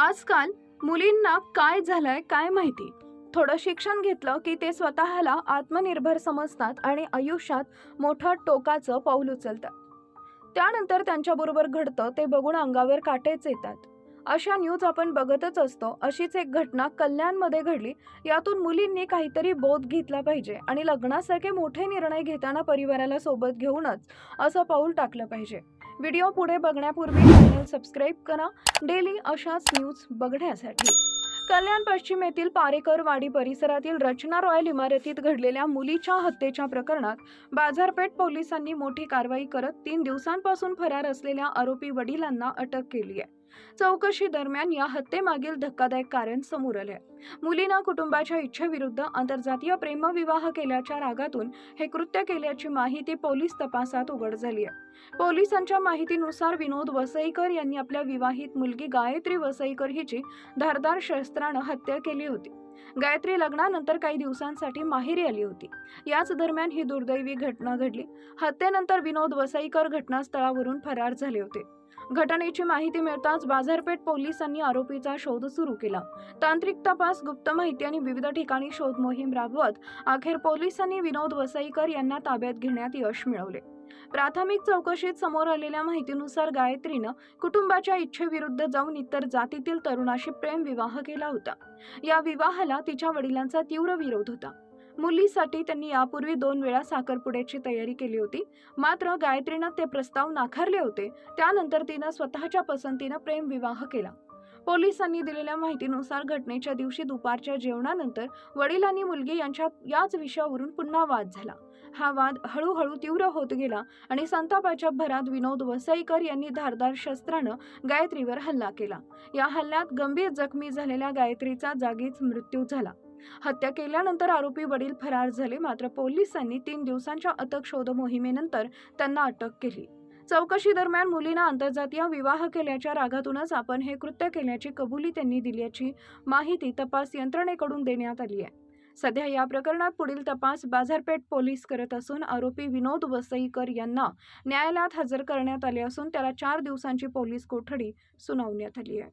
आजकाल मुलींना काय झालंय काय माहिती. थोडं शिक्षण घेतलं की ते स्वतःला आत्मनिर्भर समजतात आणि आयुष्यात मोठं टोकाचं पाऊल उचलतात. त्यानंतर त्यांच्याबरोबर घडतं ते बघून अंगावर काटेच येतात. अशा न्यूज आपण बघतच असतो. अशीच एक घटना कल्याणमध्ये घडली. यातून मुलींनी काहीतरी बोध घेतला पाहिजे आणि लग्नासारखे मोठे निर्णय घेताना परिवाराला सोबत घेऊनच असं पाऊल टाकलं पाहिजे. व्हिडिओ पुढे बघण्यापूर्वी चॅनल सबस्क्राईब करा डेली अशाच न्यूज बघण्यासाठी. कल्याण पश्चिम येथील पारेकरवाडी परिसरातील रचना रॉयल इमारतीत घडलेल्या मुलीच्या हत्येच्या प्रकरणात बाजारपेठ पोलिसांनी मोठी कारवाई करत 3 दिवसांपासून फरार असलेल्या आरोपी वडिलांना अटक केली आहे. चौकशी दरम्यान या हत्येमागील धक्कादायक कारण समोर आले. मुलीनं कुटुंबाच्या इच्छेविरुद्ध आंतरजातीय प्रेमविवाह केल्याच्या रागातून हे कृत्य केल्याची माहिती पोलीस तपासात उघड झाली आहे. पोलिसांच्या माहितीनुसार विनोद वसईकर यांनी आपल्या विवाहित मुलगी गायत्री वसईकर हिची धारदार शस्त्रानं हत्या केली होती. गायत्री लग्नानंतर काही दिवसांसाठी माहेरी आली होती. याच दरम्यान ही दुर्दैवी घटना घडली. हत्येनंतर विनोद वसईकर घटनास्थळावरून फरार झाले होते. घटनेची माहिती मिळताच बाजारपेठ पोलिसांनी आरोपीचा शोध सुरू केला. तांत्रिक तपास, गुप्त माहिती आणि विविध ठिकाणी शोध मोहीम राबवत अखेर पोलिसांनी विनोद वसईकर यांना ताब्यात घेण्यात यश मिळवले. प्राथमिक चौकशीत समोर आलेल्या माहितीनुसार गायत्रीनं कुटुंबाच्या इच्छेविरुद्ध जाऊन इतर जातीतील तरुणाशी प्रेमविवाह केला होता. या विवाहाला तिच्या वडिलांचा तीव्र विरोध होता. मुलीसाठी त्यांनी यापूर्वी 2 वेळा साखरपुड्याची तयारी केली होती. मात्र गायत्रीनं ते प्रस्ताव नाकारले होते. त्यानंतर तिनं स्वतःच्या पसंतीनं प्रेमविवाह केला. पोलिसांनी दिलेल्या माहितीनुसार घटनेच्या दिवशी दुपारच्या जेवणानंतर वडील आणि मुलगी यांच्यात याच विषयावरून पुन्हा वाद झाला. हा वाद हळूहळू तीव्र होत गेला आणि संतापाच्या भरात विनोद वसईकर यांनी धारदार शस्त्रानं गायत्रीवर हल्ला केला. या हल्ल्यात गंभीर जखमी झालेल्या गायत्रीचा जागीच मृत्यू झाला. हत्या केल्यानंतर आरोपी वडील फरार झाले. मात्र पोलिसांनी 3 दिवसांच्या अथक शोध मोहिमेनंतर त्यांना अटक केली. चौकशी दरम्यान मुलीनं आंतरजातीय विवाह केल्याच्या रागातूनच आपण हे कृत्य केल्याची कबुली त्यांनी दिल्याची माहिती तपास यंत्रणेकडून देण्यात आली आहे. सध्या या प्रकरणात पुढील तपास बाजारपेठ पोलीस करत असून आरोपी विनोद वसईकर यांना न्यायालयात हजर करण्यात आले असून त्याला 4 दिवसांची पोलीस कोठडी सुनावण्यात आली आहे.